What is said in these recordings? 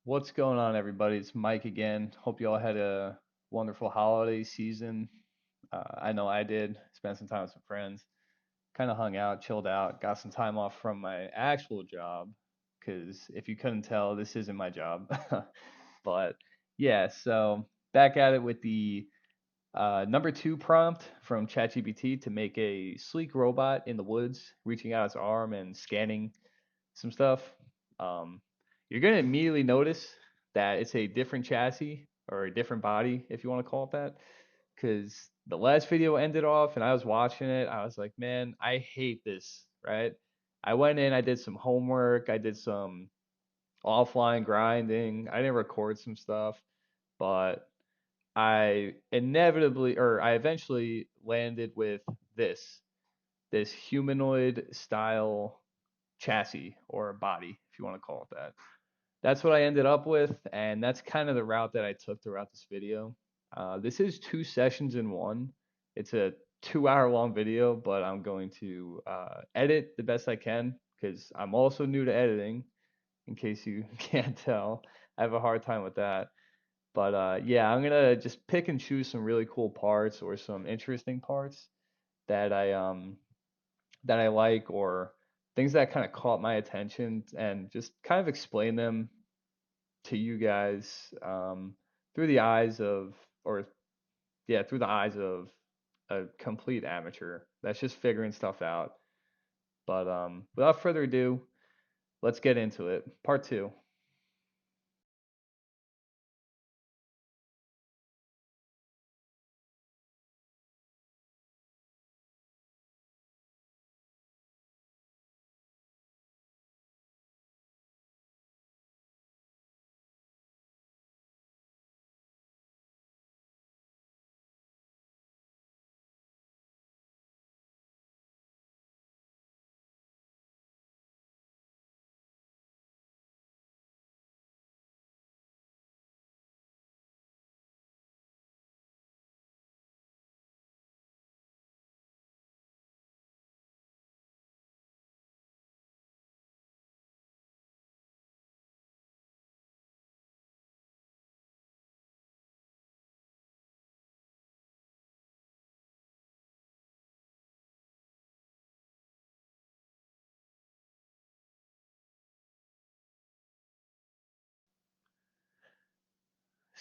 What's going on, everybody? It's Mike again. Hope you all had a wonderful holiday season. I know I did. Spent some time with some friends, kind of hung out, chilled out, got some time off from my actual job. Because if you couldn't tell, this isn't my job. But yeah, so back at it with the number two prompt from ChatGPT to make a sleek robot in the woods, reaching out its arm and scanning some stuff. Um, you're gonna immediately notice that it's a different chassis or a different body, if you want to call it that. Because the last video ended off and I was watching it, I was like, man, I hate this, right? I went in, I did some homework, I did some offline grinding, I didn't record some stuff, but I eventually landed with this, this humanoid style chassis or body, if you want to call it that. That's what I ended up with, and that's kind of the route that I took throughout this video. This is two sessions in one. It's a 2 hour long video, but I'm going to edit the best I can because I'm also new to editing, in case you can't tell. I have a hard time with that. But yeah, I'm gonna just pick and choose some really cool parts or some interesting parts that I like or things that kind of caught my attention and just kind of explain them to you guys through the eyes of, or yeah, through the eyes of a complete amateur that's just figuring stuff out. But without further ado, let's get into it. Part two.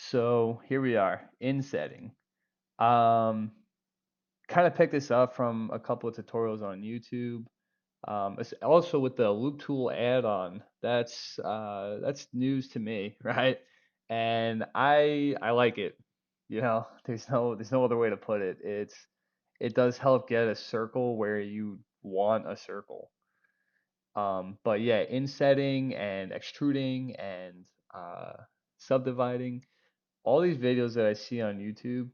So here we are in setting. Um, Kind of picked this up from a couple of tutorials on YouTube. It's also with the Loop Tool add-on. That's news to me, right? And I like it. There's no other way to put it. It does help get a circle where you want a circle. But yeah, insetting and extruding and uh, subdividing, all these videos that I see on YouTube,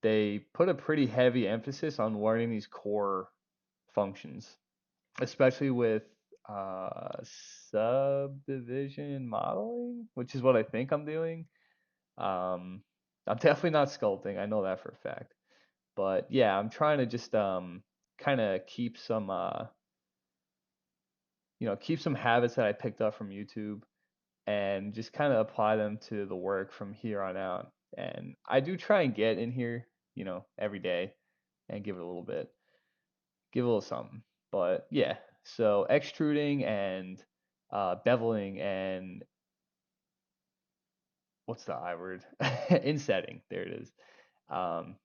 they put a pretty heavy emphasis on learning these core functions, especially with uh, subdivision modeling, which is what I think I'm doing. Um, I'm definitely not sculpting. I know that for a fact. But yeah, I'm trying to just kind of keep some habits that I picked up from YouTube and just kind of apply them to the work from here on out. And I do try and get in here, every day and give it a little something. But yeah, so extruding and beveling and what's the I word? Insetting. There it is.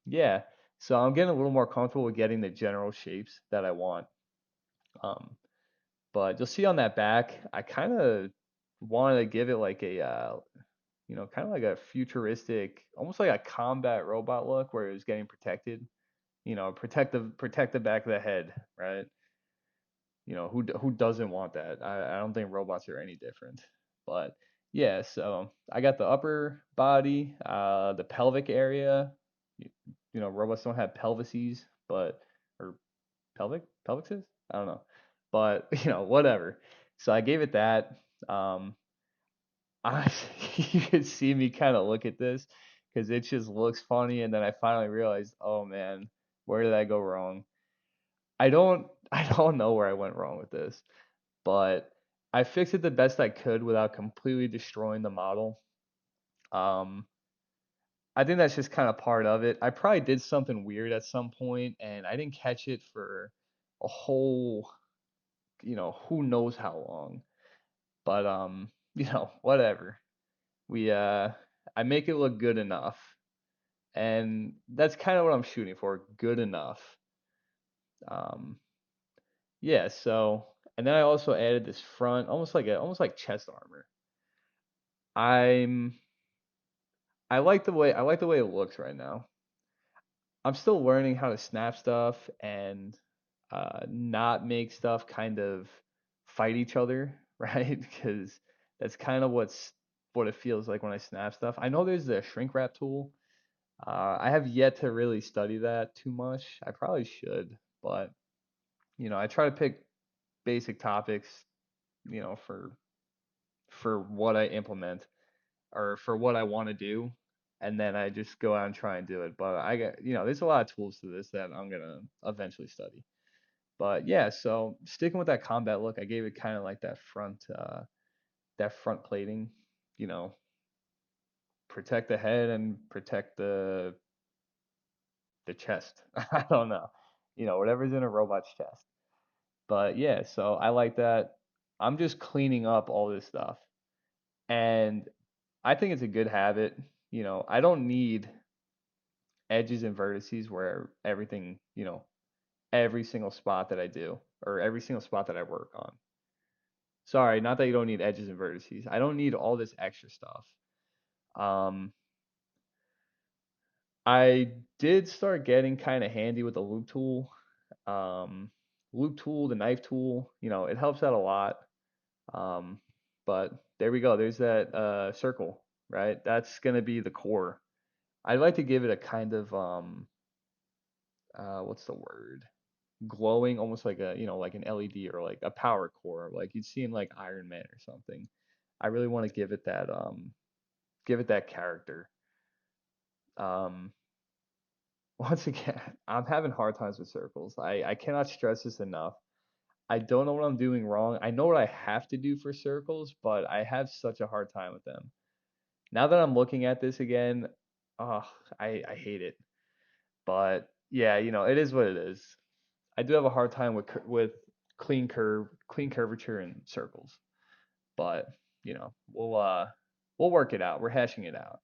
Yeah, so I'm getting a little more comfortable with getting the general shapes that I want. Um, but you'll see on that back, I kind of wanted to give it like kind of like a futuristic, almost like a combat robot look where it was getting protected. Protect the back of the head, right? Who doesn't want that? I don't think robots are any different. But yeah, so I got the upper body, the pelvic area. You, robots don't have pelvises, but or pelvises? I don't know. But whatever. So I gave it that. Um, I you could see me kind of look at this because it just looks funny, and then I finally realized, oh man, where did I go wrong? I don't I don't know where I went wrong with this, but I fixed it the best I could without completely destroying the model. Um, I think that's just kind of part of it. I probably did something weird at some point and I didn't catch it for a whole, who knows how long. But whatever. We I make it look good enough. And that's kind of what I'm shooting for, good enough. Um, yeah, so and then I also added this front, almost like chest armor. I'm I like the way it looks right now. I'm still learning how to snap stuff and not make stuff kind of fight each other, right? Because that's kind of what it feels like when I snap stuff. I know there's a shrink wrap tool. I have yet to really study that too much. I probably should, but I try to pick basic topics, for what I implement or for what I want to do, and then I just go out and try and do it. But I got, there's a lot of tools to this that I'm gonna eventually study. But yeah, so sticking with that combat look, I gave it kind of like that front plating, you know, protect the head and protect the chest. I don't know, whatever's in a robot's chest. But yeah, so I like that. I'm just cleaning up all this stuff, and I think it's a good habit. I don't need edges and vertices where everything, every single spot that I do or every single spot that I work on. Sorry, not that you don't need edges and vertices. I don't need all this extra stuff. Um, I did start getting kind of handy with the loop tool. Um, Loop tool, the knife tool, it helps out a lot. Um, but there we go. There's that circle, right? That's gonna be the core. I'd like to give it a kind of what's the word? Glowing, almost like like an LED or like a power core, like you'd see in like Iron Man or something. I really want to give it that character. Um, Once again, I'm having hard times with circles. I cannot stress this enough. I don't know what I'm doing wrong. I know what I have to do for circles, but I have such a hard time with them. Now that I'm looking at this again, oh, I hate it. But yeah, it is what it is. I do have a hard time with clean curvature and circles. But, we'll work it out. We're hashing it out.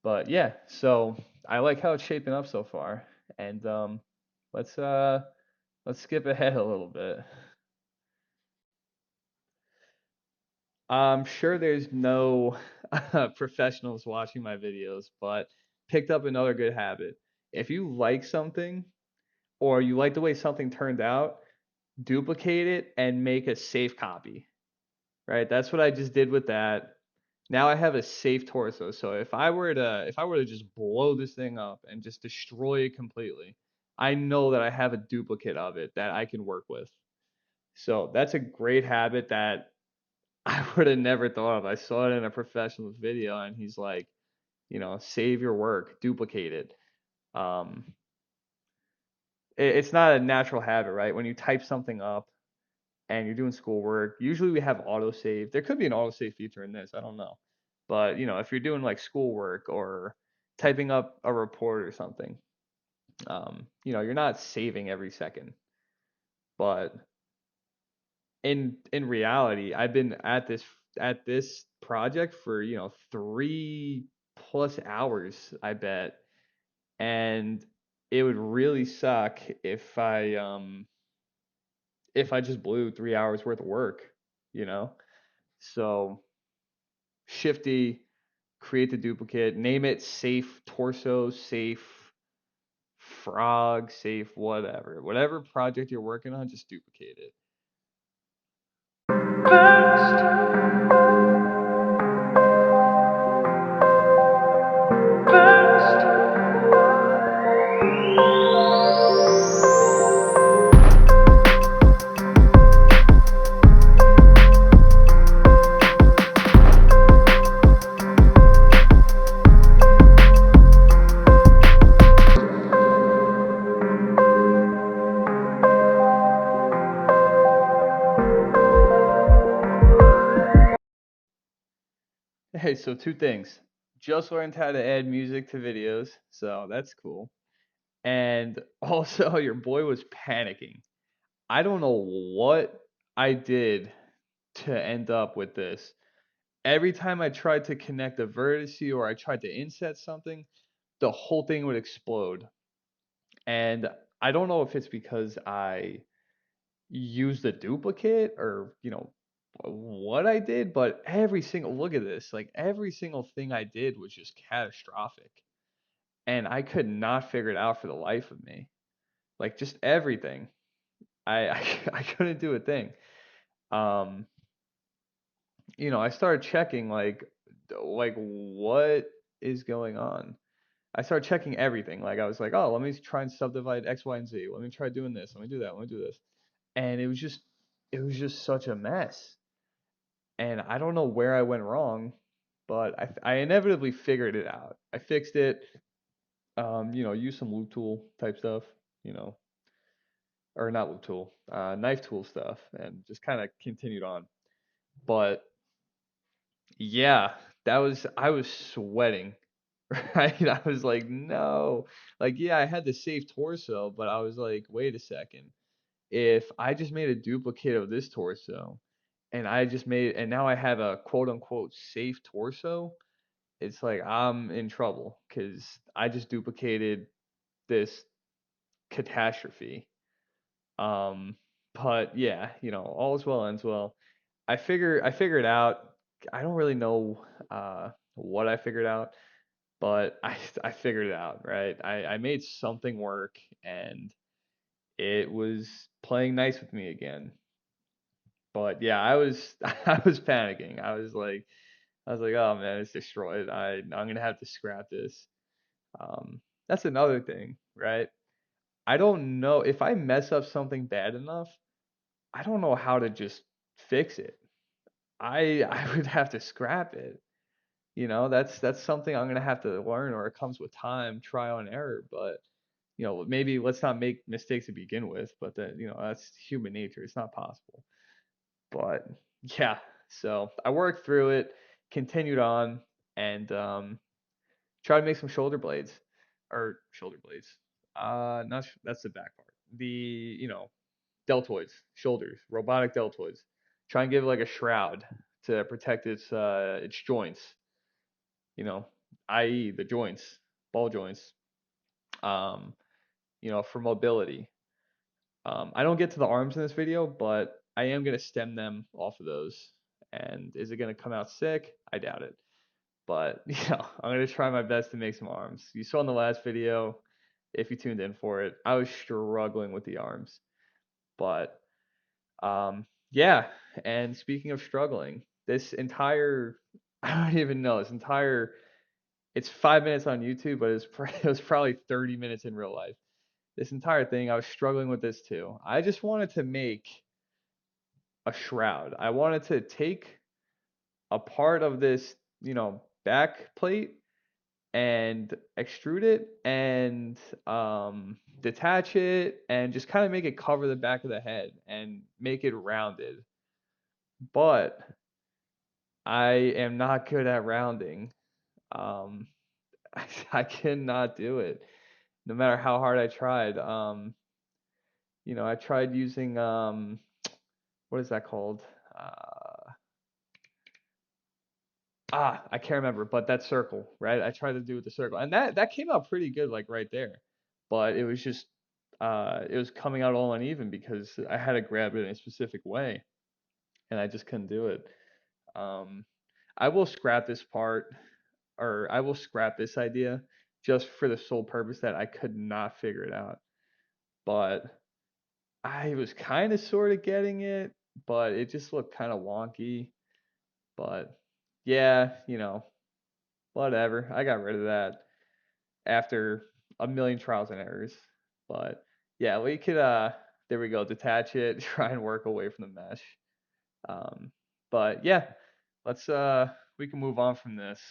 But yeah, so I like how it's shaping up so far. And let's uh let's skip ahead a little bit. I'm sure there's no professionals watching my videos, but picked up another good habit. If you like something or you like the way something turned out, duplicate it and make a safe copy. Right? That's what I just did with that. Now I have a safe torso. So if I were to just blow this thing up and just destroy it completely, I know that I have a duplicate of it that I can work with. So that's a great habit that I would have never thought of. I saw it in a professional's video and he's like, save your work, duplicate it. Um, it's not a natural habit, right? When you type something up and you're doing schoolwork, usually we have autosave. There could be an autosave feature in this, I don't know. But, if you're doing like schoolwork or typing up a report or something, you're not saving every second. But in reality, I've been at this project for, 3+ hours, I bet. And it would really suck if I just blew 3 hours worth of work, you know? So Shifty, create the duplicate, name it safe torso, safe frog, safe whatever. Whatever project you're working on, just duplicate it. Hey, so two things. Just learned how to add music to videos, so that's cool. And also, your boy was panicking. I don't know what I did to end up with this. Every time I tried to connect a vertice or I tried to inset something, the whole thing would explode. And I don't know if it's because I used a duplicate or, what I did, but every single look at this, like every single thing I did was just catastrophic. And I could not figure it out for the life of me. Like just everything. I couldn't do a thing. Um, I started checking like what is going on. I started checking everything. Like I was like, oh, let me try and subdivide X, Y, and Z. Let me try doing this. Let me do that. Let me do this. And it was just such a mess. And I don't know where I went wrong, but I inevitably figured it out. I fixed it. Use some loop tool type stuff. You know, or not loop tool, knife tool stuff, and just kind of continued on. But yeah, I was sweating, right? I was like, no, like yeah, I had the safe torso, but I was like, wait a second, if I just made a duplicate of this torso, and now I have a quote unquote safe torso, it's like I'm in trouble because I just duplicated this catastrophe. Um, but yeah, all is well ends well. I figured out. I don't really know what I figured out, but I figured it out, right? I made something work, and it was playing nice with me again. But yeah, I was I was panicking. I was like, oh man, it's destroyed. I'm gonna have to scrap this. That's another thing, right? I don't know if I mess up something bad enough. I don't know how to just fix it. I would have to scrap it. That's something I'm gonna have to learn, or it comes with time, trial and error. But maybe let's not make mistakes to begin with. But then that's human nature. It's not possible. But yeah, so I worked through it, continued on, and tried to make some shoulder blades, or shoulder blades. Not that's the back part. The deltoids, shoulders, robotic deltoids. Try and give it like a shroud to protect its joints, you know, i.e. the joints, ball joints, um, for mobility. I don't get to the arms in this video, but I am gonna stem them off of those. And is it gonna come out sick? I doubt it. But I'm gonna try my best to make some arms. You saw in the last video, if you tuned in for it, I was struggling with the arms. But yeah, and speaking of struggling, this entire I don't even know, it's 5 minutes on YouTube, but it was probably 30 minutes in real life. This entire thing, I was struggling with this too. I just wanted to make a shroud. I wanted to take a part of this, back plate and extrude it and detach it and just kind of make it cover the back of the head and make it rounded. But I am not good at rounding. Um, I cannot do it, no matter how hard I tried. I tried using what is that called? Uh, I can't remember, but that circle, right? I tried to do with the circle, and that came out pretty good, like right there. But it was just it was coming out all uneven because I had to grab it in a specific way, and I just couldn't do it. Um, I will scrap this part, or I will scrap this idea just for the sole purpose that I could not figure it out. But I was kind of sort of getting it, but it just looked kind of wonky. But yeah, whatever. I got rid of that after a million trials and errors. But yeah, we could there we go, detach it, try and work away from the mesh. Um, but yeah, let's we can move on from this.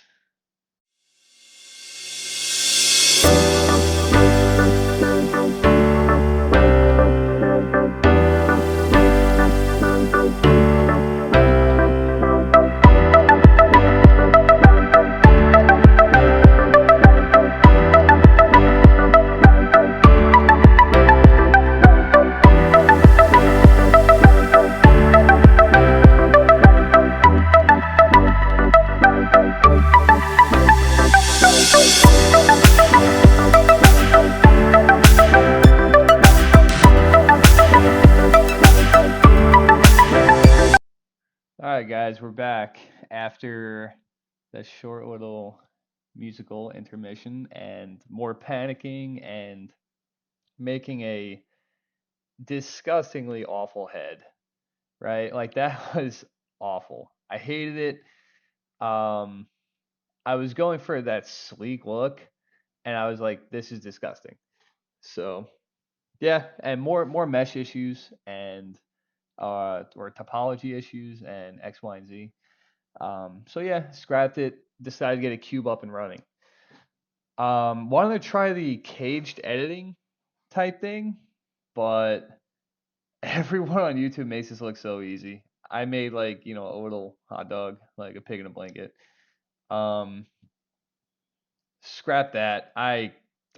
guys, we're back after that short little musical intermission and more panicking and making a disgustingly awful head, right? Like that was awful. I hated it. I was going for that sleek look and I was like, this is disgusting. So yeah, and more mesh issues and or topology issues and X, Y, and Z. So yeah, scrapped it, decided to get a cube up and running. Wanted to try the caged editing type thing, but everyone on YouTube makes this look so easy. I made like, a little hot dog, like a pig in a blanket. Um, Scrap that. I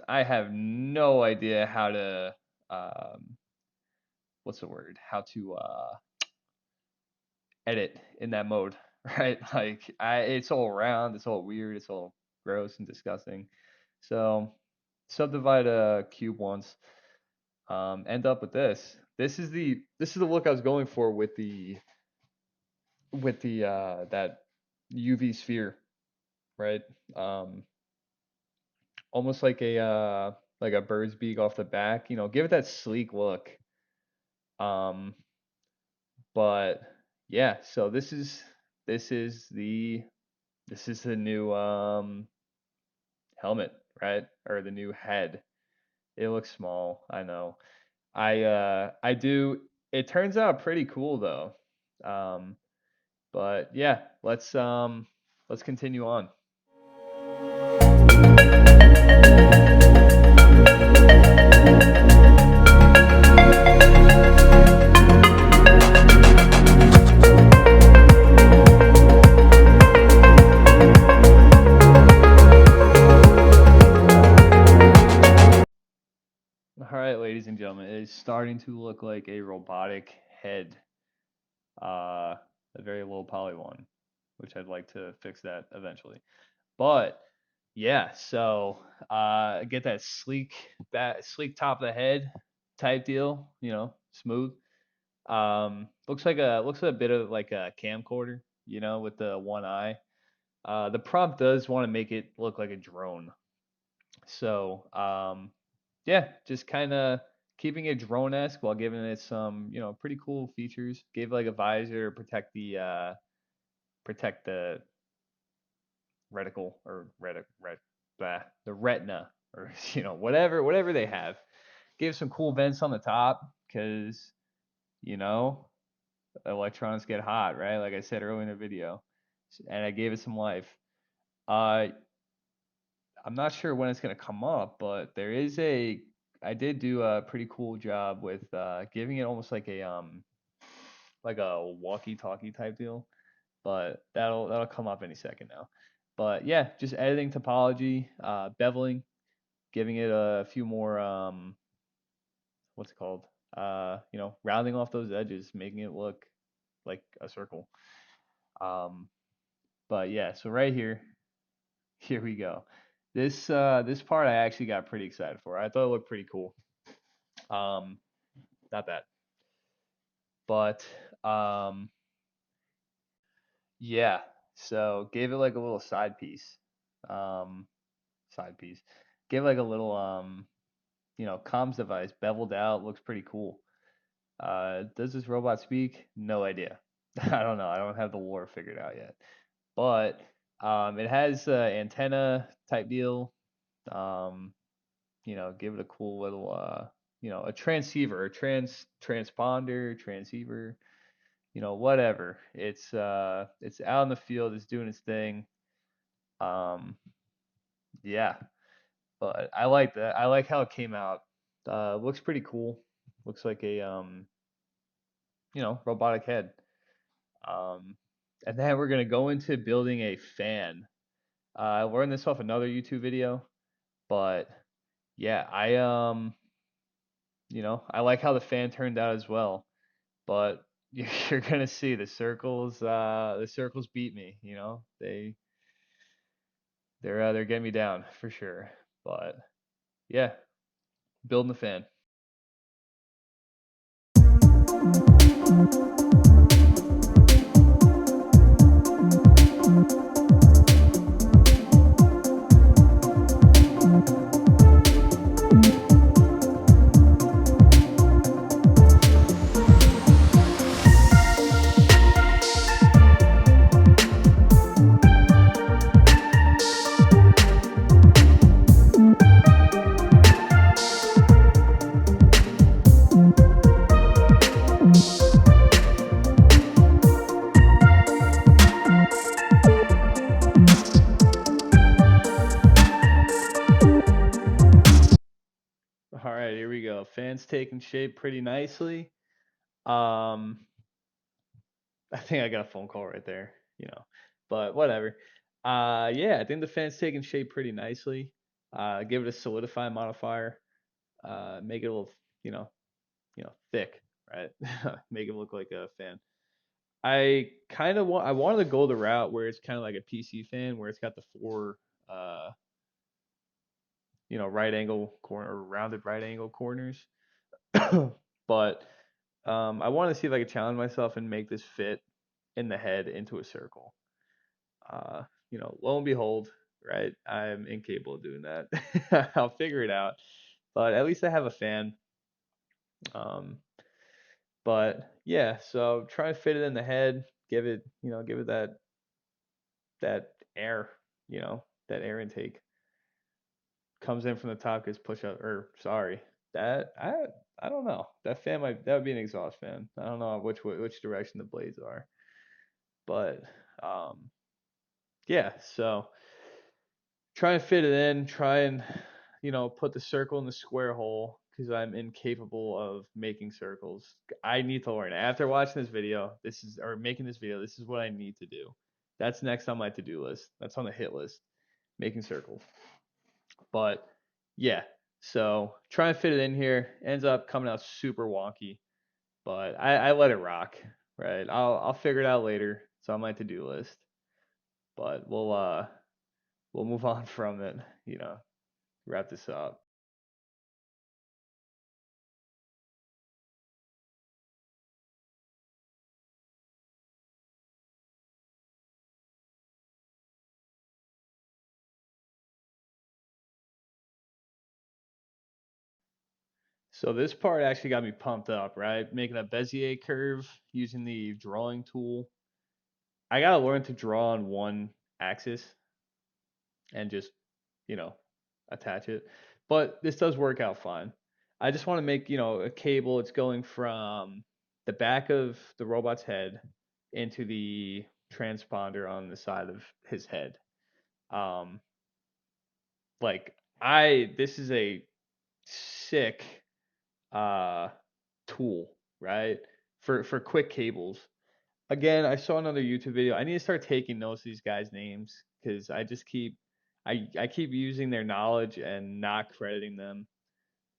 have no idea how to what's the word? How to edit in that mode, right? Like it's all round, it's all weird, it's all gross and disgusting. So subdivide a cube once. End up with this. This is the look I was going for with the that UV sphere, right? Um, Almost like a bird's beak off the back. Give it that sleek look. Um, but yeah, so this is the this is the new helmet, right? Or the new head. It looks small, I know. I do it turns out pretty cool though. Um but yeah, let's continue on. All right, ladies and gentlemen, it is starting to look like a robotic head. A very low poly one, which I'd like to fix that eventually. But yeah, so get that sleek top of the head type deal, smooth. Looks like a bit of like a camcorder, with the one eye. The prompt does want to make it look like a drone. So yeah, just kind of keeping it drone-esque while giving it some, pretty cool features. Gave like a visor to protect the reticle or the retina or whatever they have. Gave some cool vents on the top because you know electronics get hot, right? Like I said earlier in the video, and I gave it some life. Uh, I'm not sure when it's gonna come up, but I did do a pretty cool job with giving it almost like a walkie-talkie type deal, but that'll come up any second now. But yeah, just editing topology, beveling, giving it a few more what's it called? Rounding off those edges, making it look like a circle. Um, but yeah, so right here, here we go. This part I actually got pretty excited for. I thought it looked pretty cool. Um, Not bad, but yeah. So gave it like a little side piece. Um, Side piece. Gave it like a little comms device beveled out. Looks pretty cool. Does this robot speak? No idea. I don't know. I don't have the lore figured out yet. But it has antenna type deal. Um, Give it a cool little a transceiver, a transponder, transceiver, whatever. It's out in the field, it's doing its thing. Um, yeah, but I like that. I like how it came out. Looks pretty cool. Looks like a robotic head. Um, and then we're gonna go into building a fan. I learned this off another YouTube video, but yeah, I like how the fan turned out as well. But you're gonna see the circles. The circles beat me. They're getting me down for sure. But yeah, building the fan. go. Fan's taking shape pretty nicely. Um, I think I got a phone call right there, but whatever. Yeah, I think the fan's taking shape pretty nicely. Give it a solidify modifier. Make it a little, you know, thick, right? Make it look like a fan. I wanted to go the route where it's kind of like a PC fan, where it's got the four, uh, right angle corner or rounded right angle corners. But I wanted to see if I could challenge myself and make this fit in the head into a circle. Uh, lo and behold, right? I'm incapable of doing that. I'll figure it out. But at least I have a fan. Um, but yeah, so try and fit it in the head. Give it that air, that air intake comes in from the top, gets pushed up. Or sorry, that I don't know. That would be an exhaust fan. I don't know which direction the blades are, but um, yeah. So try and fit it in. Try and put the circle in the square hole because I'm incapable of making circles. I need to learn. After watching this video, making this video, this is what I need to do. That's next on my to-do list. That's on the hit list. Making circles. But yeah, so try and fit it in here. Ends up coming out super wonky, but I let it rock. Right, I'll figure it out later. It's on my to-do list, but we'll move on from it. Wrap this up. So this part actually got me pumped up, right? Making a Bezier curve using the drawing tool. I gotta learn to draw on one axis and just, you know, attach it. But this does work out fine. I just want to make, a cable. It's going from the back of the robot's head into the transponder on the side of his head. Um, like this is a sick uh tool, right? For quick cables. Again, I saw another YouTube video. I need to start taking notes of these guys' names because I keep using their knowledge and not crediting them.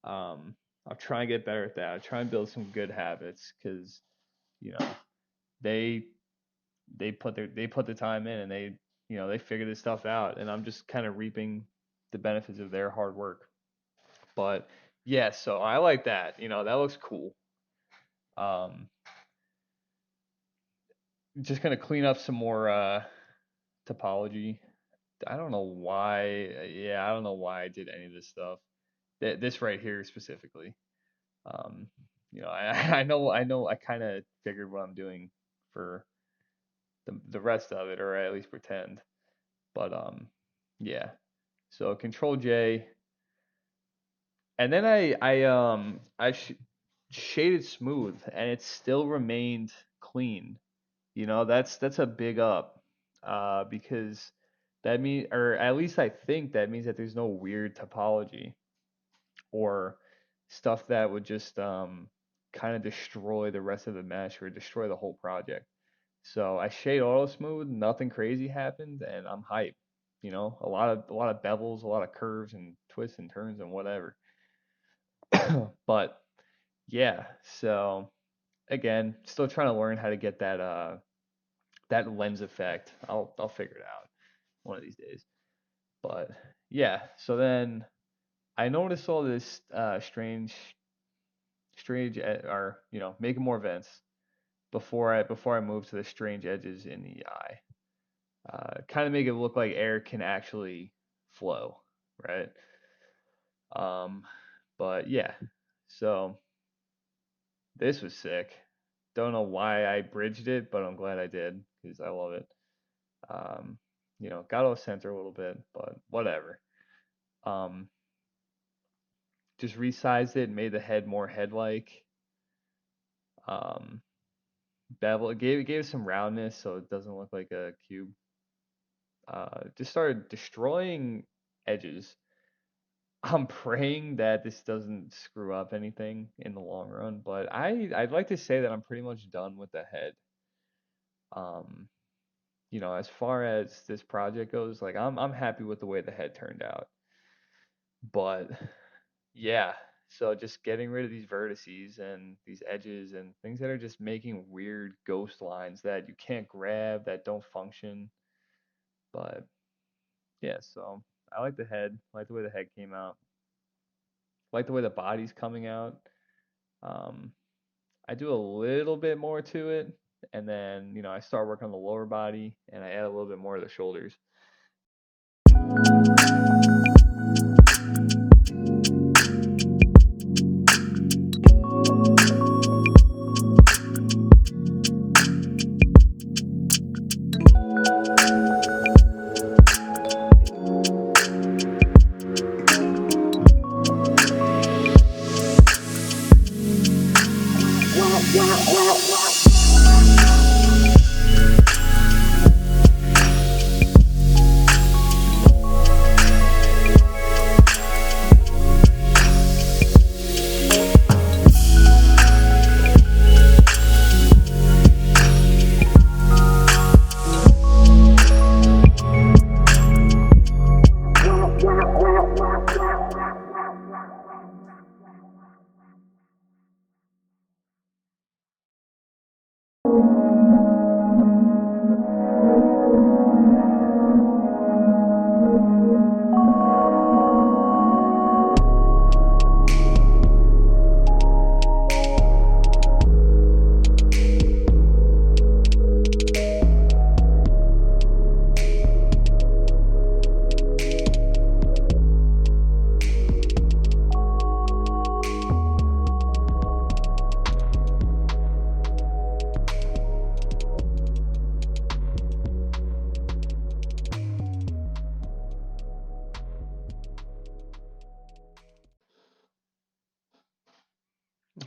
I'll try and get better at that. I'll try and build some good habits because you know they they put the time in and they figure this stuff out and I'm just kind of reaping the benefits of their hard work. But yeah, so I like that. That looks cool. Um, just gonna clean up some more topology. I don't know why. Yeah, I don't know why I did any of this stuff. This right here specifically. Um, I kind of figured what I'm doing for the rest of it, or at least pretend. But yeah. So Control J, and then I shaded smooth, and it still remained clean. That's a big up, because that means, or at least I think that means that there's no weird topology or stuff that would just kind of destroy the rest of the mesh or destroy the whole project. So I shade auto smooth, nothing crazy happened, and I'm hyped. A lot of bevels, a lot of curves and twists and turns and whatever. But yeah, so again, still trying to learn how to get that lens effect. I'll figure it out one of these days. But yeah, so then I noticed all this strange, or making more vents before I move to the strange edges in the eye. Kind of make it look like air can actually flow, right? Um, but yeah, so this was sick. Don't know why I bridged it, but I'm glad I did because I love it. Um, got off center a little bit, but whatever. Um, just resized it, made the head more head-like. Um, bevel, it gave some roundness so it doesn't look like a cube. Just started destroying edges. I'm praying that this doesn't screw up anything in the long run, but I'd like to say that I'm pretty much done with the head. Um, as far as this project goes, like I'm happy with the way the head turned out. But yeah, so just getting rid of these vertices and these edges and things that are just making weird ghost lines that you can't grab, that don't function. But yeah, so I like the head, I like the way the head came out, I like the way the body's coming out. Um, I do a little bit more to it, and then I start working on the lower body, and I add a little bit more to the shoulders.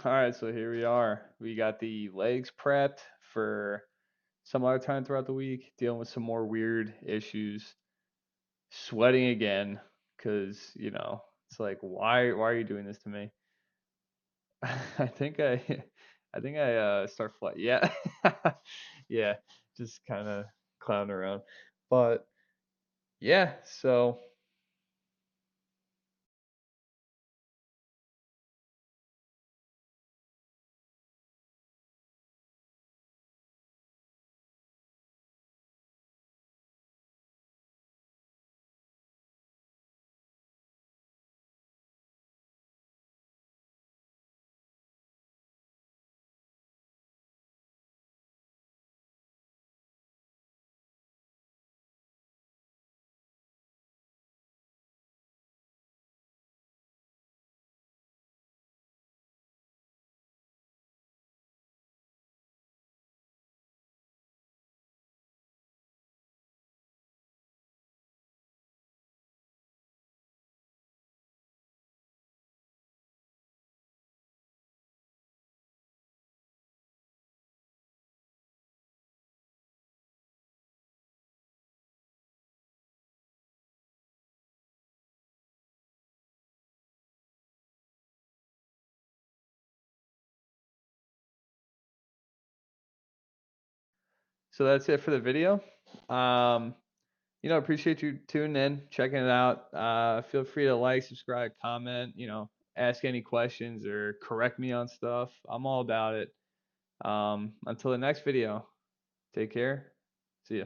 All right, so here we are. We got the legs prepped for some other time throughout the week, dealing with some more weird issues, sweating again, because it's like, why are you doing this to me? I think I start flat. Yeah, yeah, just kind of clowning around, but yeah. So that's it for the video. Um, appreciate you tuning in, checking it out. Feel free to like, subscribe, comment, ask any questions or correct me on stuff. I'm all about it. Until the next video, take care. See ya.